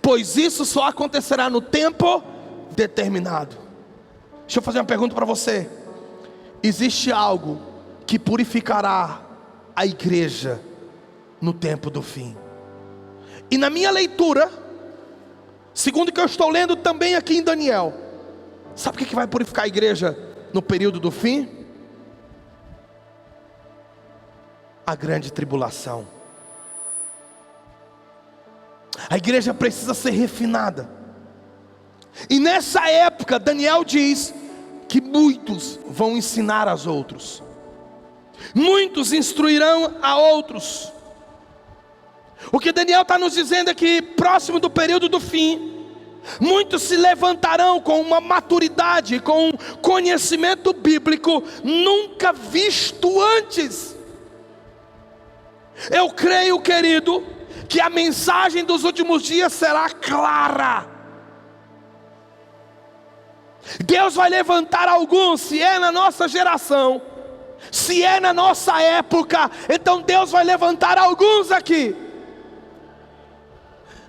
pois isso só acontecerá no tempo determinado. Deixa eu fazer uma pergunta para você. Existe algo que purificará a igreja no tempo do fim? E na minha leitura, segundo o que eu estou lendo também aqui em Daniel, sabe o que vai purificar a igreja no período do fim? A grande tribulação. A igreja precisa ser refinada. E nessa época, Daniel diz que muitos vão ensinar aos outros, muitos instruirão a outros. O que Daniel está nos dizendo é que próximo do período do fim, muitos se levantarão com uma maturidade, com um conhecimento bíblico nunca visto antes. Eu creio, querido, que a mensagem dos últimos dias será clara. Deus vai levantar alguns, se é na nossa geração, se é na nossa época, então Deus vai levantar alguns aqui.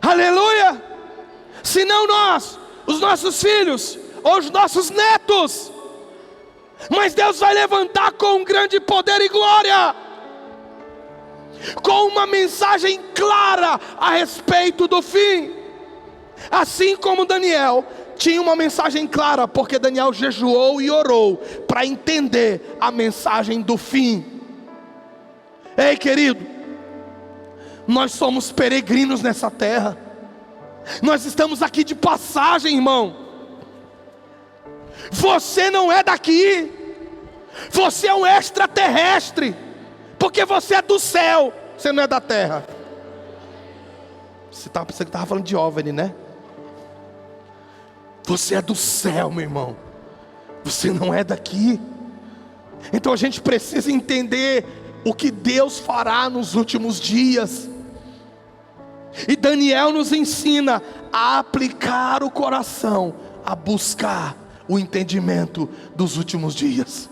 Aleluia! Se não nós, os nossos filhos, ou os nossos netos, mas Deus vai levantar com um grande poder e glória, com uma mensagem clara a respeito do fim. Assim como Daniel tinha uma mensagem clara, porque Daniel jejuou e orou para entender a mensagem do fim. Ei, querido, nós somos peregrinos nessa terra, nós estamos aqui de passagem, irmão. Você não é daqui, você é um extraterrestre, porque você é do céu, você não é da terra. Você estava pensando que estava falando de OVNI, né? Você é do céu, meu irmão, você não é daqui. Então a gente precisa entender o que Deus fará nos últimos dias. E Daniel nos ensina a aplicar o coração, a buscar o entendimento dos últimos dias.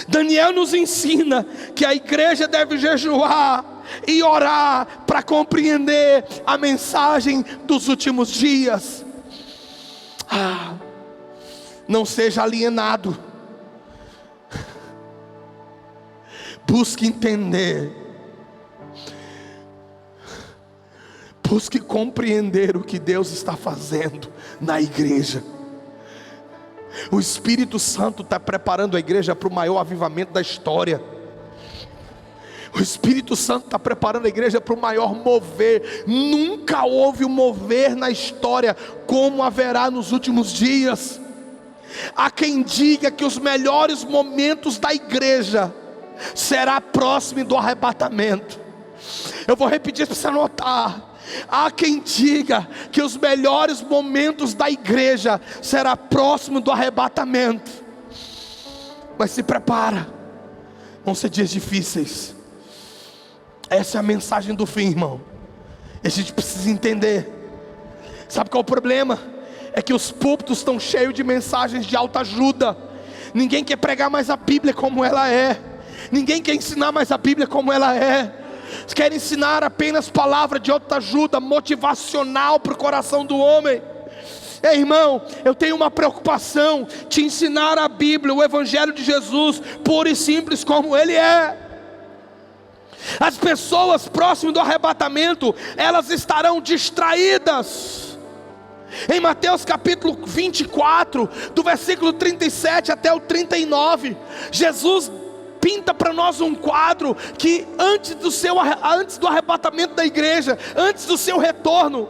Daniel nos ensina que a igreja deve jejuar e orar para compreender a mensagem dos últimos dias. Não seja alienado. Busque entender. Busque compreender o que Deus está fazendo na igreja. O Espírito Santo está preparando a igreja para o maior avivamento da história. O Espírito Santo está preparando a igreja para o maior mover. Nunca houve um mover na história como haverá nos últimos dias. Há quem diga que os melhores momentos da igreja será próximo do arrebatamento. Eu vou repetir para você anotar. Há quem diga que os melhores momentos da igreja será próximo do arrebatamento. Mas se prepara, vão ser dias difíceis. Essa é a mensagem do fim, irmão. E a gente precisa entender. Sabe qual é o problema? É que os púlpitos estão cheios de mensagens de autoajuda. Ninguém quer pregar mais a Bíblia como ela é. Ninguém quer ensinar mais a Bíblia como ela é. Quer ensinar apenas palavra de autoajuda motivacional para o coração do homem. Ei, irmão, eu tenho uma preocupação: te ensinar a Bíblia, o Evangelho de Jesus, puro e simples como ele é. As pessoas próximas do arrebatamento, elas estarão distraídas. Em Mateus capítulo 24, do versículo 37 até o 39, Jesus pinta para nós um quadro que antes do arrebatamento da igreja, antes do seu retorno,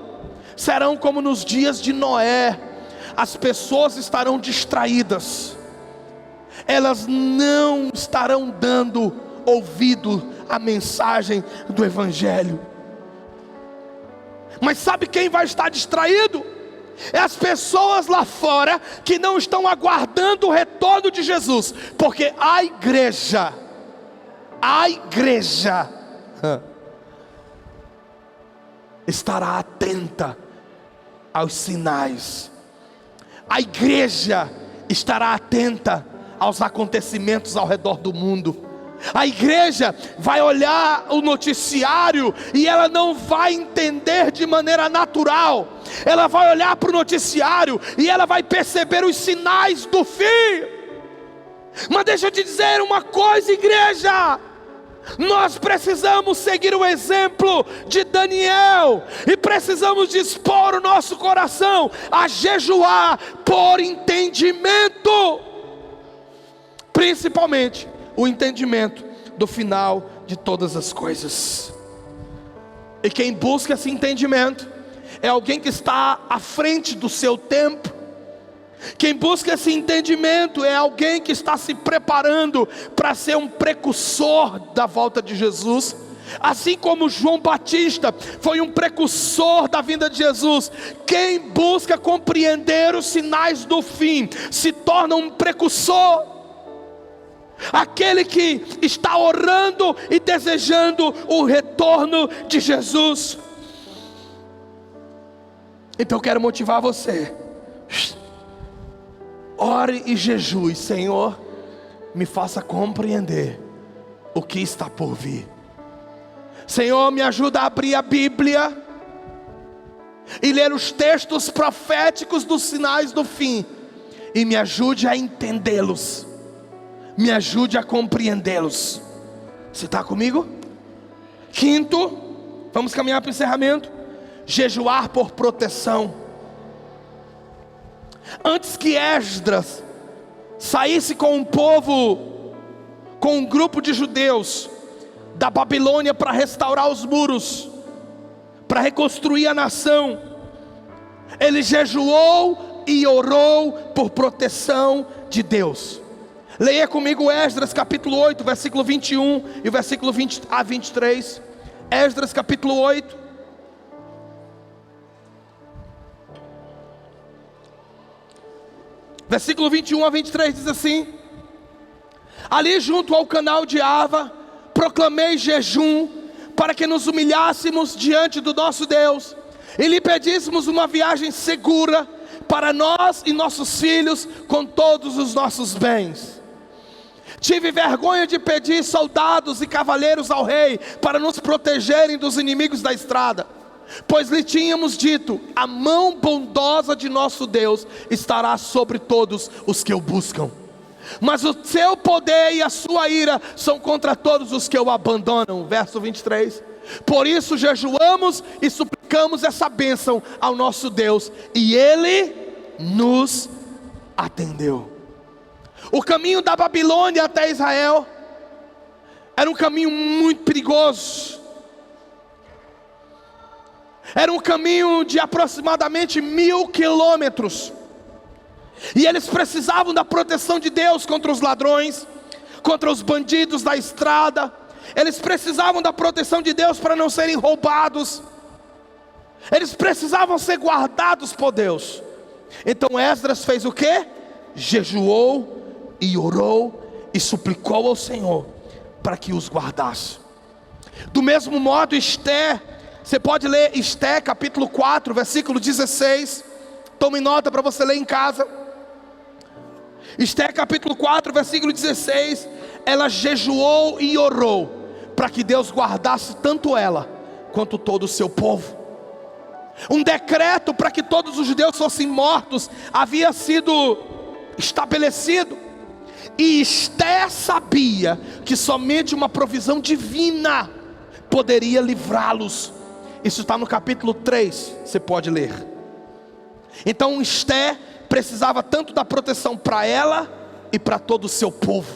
serão como nos dias de Noé. As pessoas estarão distraídas, elas não estarão dando ouvido à mensagem do Evangelho. Mas sabe quem vai estar distraído? É as pessoas lá fora que não estão aguardando o retorno de Jesus, porque a igreja estará atenta aos sinais, a igreja estará atenta aos acontecimentos ao redor do mundo. A igreja vai olhar o noticiário e ela não vai entender de maneira natural. Ela vai olhar para o noticiário e ela vai perceber os sinais do fim. Mas deixa eu te dizer uma coisa, igreja: nós precisamos seguir o exemplo de Daniel, e precisamos dispor o nosso coração a jejuar por entendimento, principalmente o entendimento do final de todas as coisas. E quem busca esse entendimento é alguém que está à frente do seu tempo. Quem busca esse entendimento é alguém que está se preparando para ser um precursor da volta de Jesus. Assim como João Batista foi um precursor da vinda de Jesus, quem busca compreender os sinais do fim se torna um precursor. Aquele que está orando e desejando o retorno de Jesus. Então eu quero motivar você: ore e jejue. Senhor, me faça compreender o que está por vir. Senhor, me ajuda a abrir a Bíblia e ler os textos proféticos dos sinais do fim, e me ajude a entendê-los, me ajude a compreendê-los. Você está comigo? Quinto, vamos caminhar para o encerramento: jejuar por proteção. Antes que Esdras saísse com um povo, com um grupo de judeus da Babilônia para restaurar os muros, para reconstruir a nação, ele jejuou e orou por proteção de Deus. Leia comigo Esdras capítulo 8, versículo 21 e o versículo 20 a 23. Esdras capítulo 8, versículo 21 a 23 diz assim: ali junto ao canal de Ava, proclamei jejum, para que nos humilhássemos diante do nosso Deus, e lhe pedíssemos uma viagem segura para nós e nossos filhos, com todos os nossos bens. Tive vergonha de pedir soldados e cavaleiros ao rei, para nos protegerem dos inimigos da estrada, pois lhe tínhamos dito: a mão bondosa de nosso Deus estará sobre todos os que o buscam, mas o seu poder e a sua ira são contra todos os que o abandonam. Verso 23. Por isso jejuamos e suplicamos essa bênção ao nosso Deus, e Ele nos atendeu. O caminho da Babilônia até Israel era um caminho muito perigoso. Era um caminho de aproximadamente 1000 quilômetros. E eles precisavam da proteção de Deus contra os ladrões, contra os bandidos da estrada. Eles precisavam da proteção de Deus para não serem roubados. Eles precisavam ser guardados por Deus. Então Esdras fez o quê? Jejuou e orou e suplicou ao Senhor para que os guardasse. Do mesmo modo, Esther, você pode ler Esther capítulo 4, versículo 16. Tome nota para você ler em casa. Esther capítulo 4, versículo 16. Ela jejuou e orou para que Deus guardasse tanto ela quanto todo o seu povo. Um decreto para que todos os judeus fossem mortos havia sido estabelecido, e Esther sabia que somente uma provisão divina poderia livrá-los. Isso está no capítulo 3, você pode ler. Então Esté precisava tanto da proteção para ela e para todo o seu povo.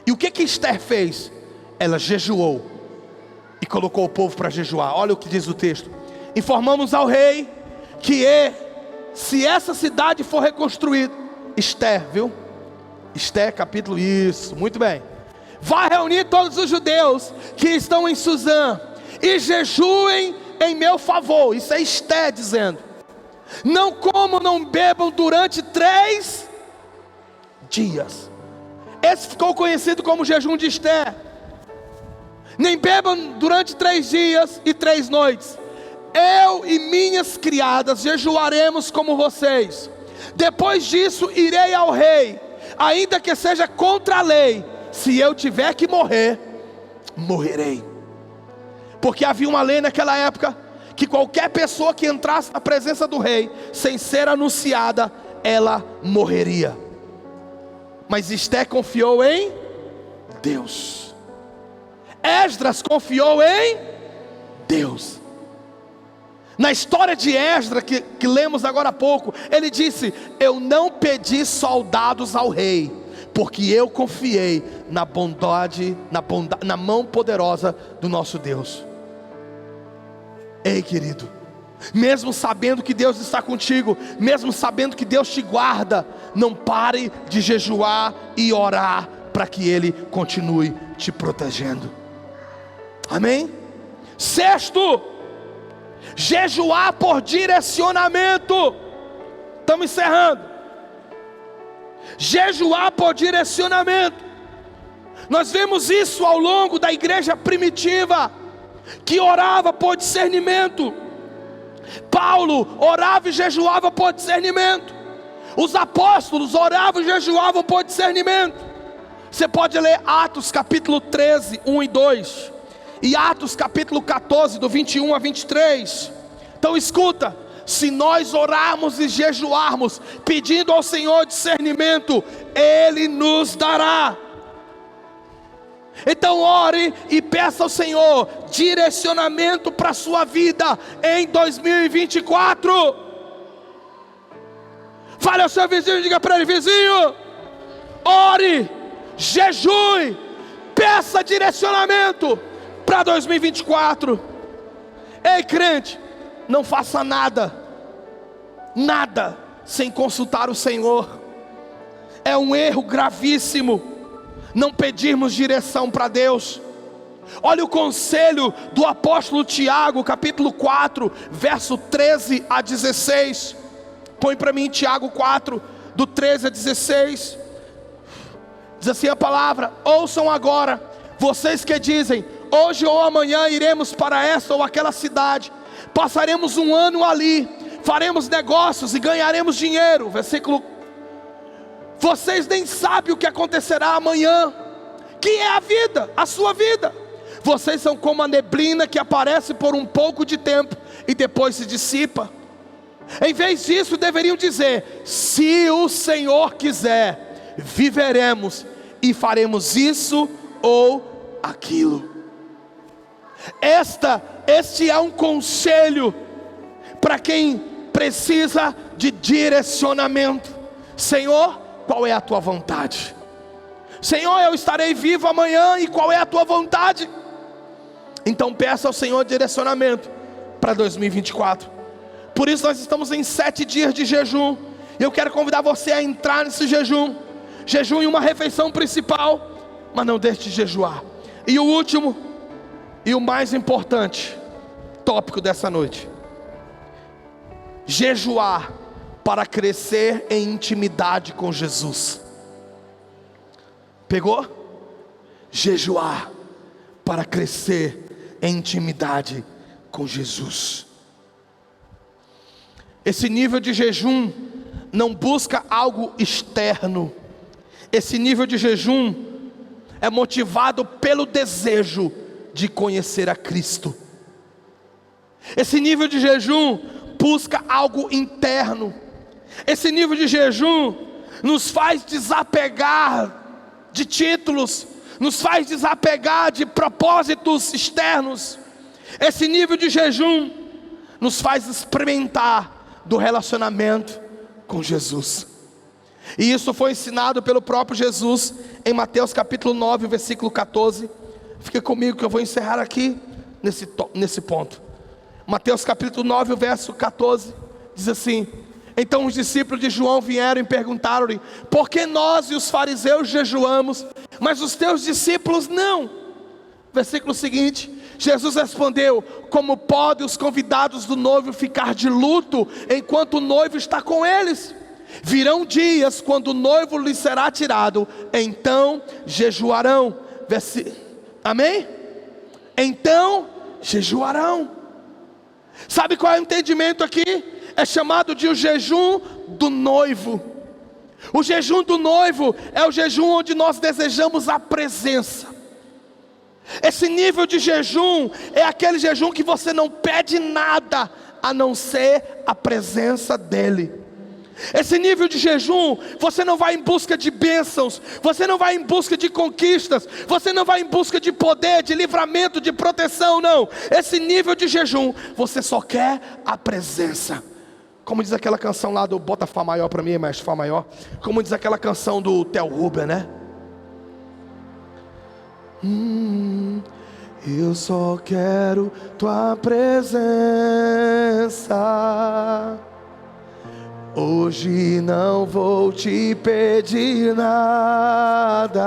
E o que Esté fez? Ela jejuou e colocou o povo para jejuar. Olha o que diz o texto: informamos ao rei que se essa cidade for reconstruída, Esté, viu? Esté capítulo, isso, muito bem. Vá reunir todos os judeus que estão em Suzã e jejuem em meu favor. Isso é Esté dizendo. Não comam, não bebam durante 3 dias. Esse ficou conhecido como jejum de Esté. Nem bebam durante 3 dias e 3 noites. Eu e minhas criadas jejuaremos como vocês. Depois disso irei ao rei, ainda que seja contra a lei. Se eu tiver que morrer, morrerei. Porque havia uma lei naquela época que qualquer pessoa que entrasse na presença do rei sem ser anunciada, ela morreria. Mas Esté confiou em Deus. Esdras confiou em Deus. Na história de Esdras que lemos agora há pouco, ele disse: eu não pedi soldados ao rei, porque eu confiei na bondade, na mão poderosa do nosso Deus. Ei, querido, mesmo sabendo que Deus está contigo, mesmo sabendo que Deus te guarda, não pare de jejuar e orar para que Ele continue te protegendo. Amém? 6º, jejuar por direcionamento. Estamos encerrando. Jejuar por direcionamento. Nós vemos isso ao longo da igreja primitiva, que orava por discernimento. Paulo orava e jejuava por discernimento. Os apóstolos oravam e jejuavam por discernimento. Você pode ler Atos capítulo 13, 1 e 2, e Atos capítulo 14, do 21 a 23. Então escuta: se nós orarmos e jejuarmos, pedindo ao Senhor discernimento, Ele nos dará. Então ore e peça ao Senhor direcionamento para a sua vida em 2024. Fale ao seu vizinho e diga para ele: vizinho, ore, jejue, peça direcionamento para 2024. Ei, crente, não faça nada sem consultar o Senhor. É um erro gravíssimo não pedirmos direção para Deus. Olha o conselho do apóstolo Tiago, capítulo 4, verso 13 a 16. Põe para mim Tiago 4, do 13 a 16. Diz assim a palavra: ouçam agora, vocês que dizem: hoje ou amanhã iremos para essa ou aquela cidade, passaremos um ano ali, faremos negócios e ganharemos dinheiro. Versículo: vocês nem sabem o que acontecerá amanhã. Que é a vida, a sua vida. Vocês são como a neblina que aparece por um pouco de tempo e depois se dissipa. Em vez disso, deveriam dizer: se o Senhor quiser, viveremos e faremos isso ou aquilo. Este é um conselho para quem precisa de direcionamento. Senhor, qual é a tua vontade? Senhor, eu estarei vivo amanhã, e qual é a tua vontade? Então peça ao Senhor direcionamento para 2024. Por isso nós estamos em 7 dias de jejum, e eu quero convidar você a entrar nesse jejum. Jejum em uma refeição principal, mas não deixe de jejuar. E o último e o mais importante tópico dessa noite: jejuar para crescer em intimidade com Jesus. Pegou? Jejuar para crescer em intimidade com Jesus. Esse nível de jejum não busca algo externo. Esse nível de jejum é motivado pelo desejo de conhecer a Cristo. Esse nível de jejum busca algo interno. Esse nível de jejum nos faz desapegar de títulos, nos faz desapegar de propósitos externos. Esse nível de jejum nos faz experimentar do relacionamento com Jesus. E isso foi ensinado pelo próprio Jesus em Mateus capítulo 9, versículo 14. Fica comigo que eu vou encerrar aqui nesse ponto. Mateus capítulo 9, verso 14, diz assim: então os discípulos de João vieram e perguntaram-lhe: por que nós e os fariseus jejuamos, mas os teus discípulos não? Versículo seguinte, Jesus respondeu: como podem os convidados do noivo ficar de luto enquanto o noivo está com eles? Virão dias quando o noivo lhes será tirado, então jejuarão. Amém? Então jejuarão. Sabe qual é o entendimento aqui? É chamado de o jejum do noivo. O jejum do noivo é o jejum onde nós desejamos a presença. Esse nível de jejum é aquele jejum que você não pede nada a não ser a presença dEle. Esse nível de jejum, você não vai em busca de bênçãos, você não vai em busca de conquistas, você não vai em busca de poder, de livramento, de proteção, não. Esse nível de jejum, você só quer a presença. Como diz aquela canção lá do Bota Fá Maior para mim, mestre, Fá Maior. Como diz aquela canção do Theo Huber, né? Eu só quero tua presença. Hoje não vou te pedir nada.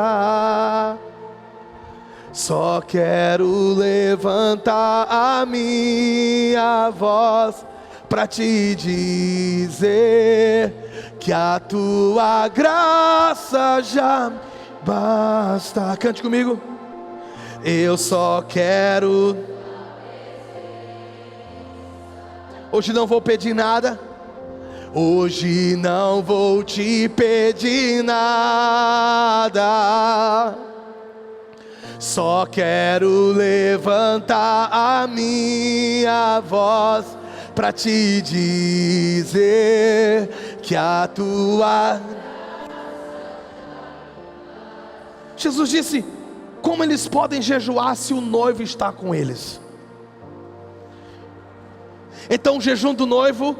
Só quero levantar a minha voz para te dizer que a tua graça já basta. Cante comigo. Eu só quero. Hoje não vou pedir nada. Hoje não vou te pedir nada. Só quero levantar a minha voz para te dizer que a tua... Jesus disse: como eles podem jejuar se o noivo está com eles? Então o jejum do noivo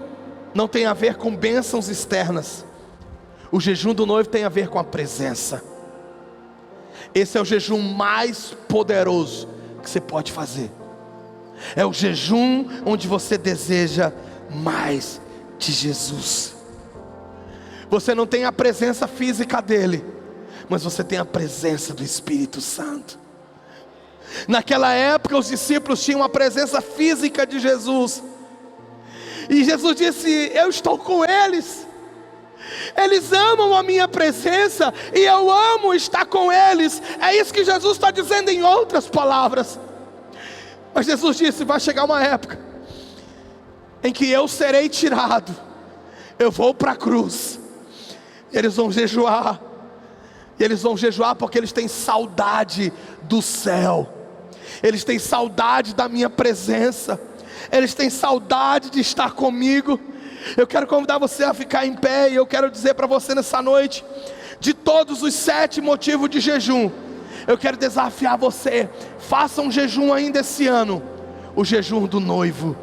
não tem a ver com bênçãos externas. O jejum do noivo tem a ver com a presença. Esse é o jejum mais poderoso que você pode fazer. É o jejum onde você deseja mais de Jesus. Você não tem a presença física dele, mas você tem a presença do Espírito Santo. Naquela época os discípulos tinham a presença física de Jesus. E Jesus disse: eu estou com eles. Eles amam a minha presença e eu amo estar com eles. É isso que Jesus está dizendo em outras palavras. Mas Jesus disse: vai chegar uma época em que eu serei tirado. Eu vou para a cruz. Eles vão jejuar. E eles vão jejuar porque eles têm saudade do céu. Eles têm saudade da minha presença. Eles têm saudade de estar comigo. Eu quero convidar você a ficar em pé. E eu quero dizer para você nessa noite: de todos os 7 motivos de jejum, eu quero desafiar você: faça um jejum ainda esse ano. O jejum do noivo.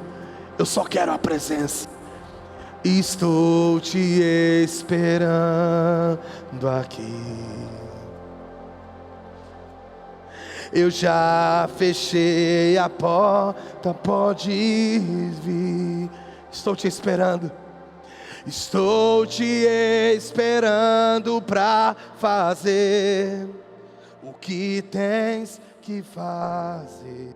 Eu só quero a presença. Estou te esperando aqui. Eu já fechei a porta, pode vir. Estou te esperando. Estou te esperando para fazer o que tens que fazer.